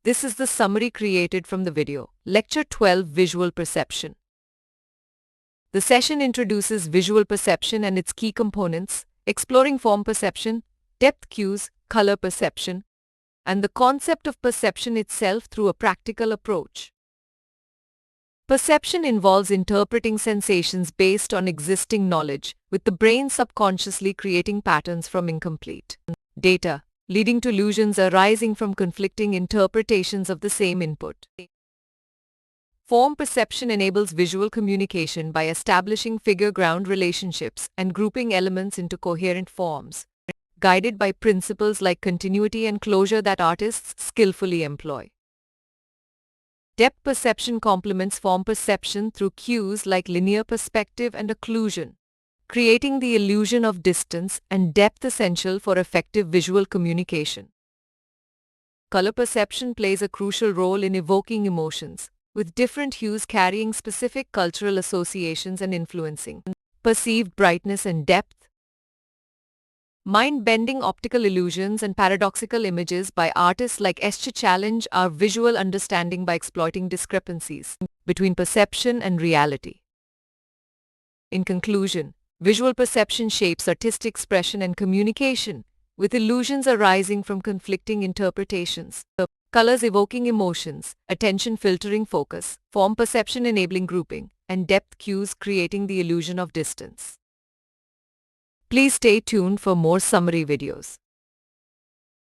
This is the summary created from the video. Lecture 12, Visual Perception. The session introduces visual perception and its key components, exploring form perception, depth cues, color perception, and the concept of perception itself through a practical approach. Perception involves interpreting sensations based on existing knowledge, with the brain subconsciously creating patterns from incomplete data, leading to illusions arising from conflicting interpretations of the same input. Form perception enables visual communication by establishing figure-ground relationships and grouping elements into coherent forms, guided by principles like continuity and closure that artists skillfully employ. Depth perception complements form perception through cues like linear perspective and occlusion, creating the illusion of distance and depth essential for effective visual communication. Color perception plays a crucial role in evoking emotions, with different hues carrying specific cultural associations and influencing perceived brightness and depth. Mind-bending optical illusions and paradoxical images by artists like Escher challenge our visual understanding by exploiting discrepancies between perception and reality. In conclusion, visual perception shapes artistic expression and communication, with illusions arising from conflicting interpretations, colors evoking emotions, attention filtering focus, form perception enabling grouping, and depth cues creating the illusion of distance. Please stay tuned for more summary videos.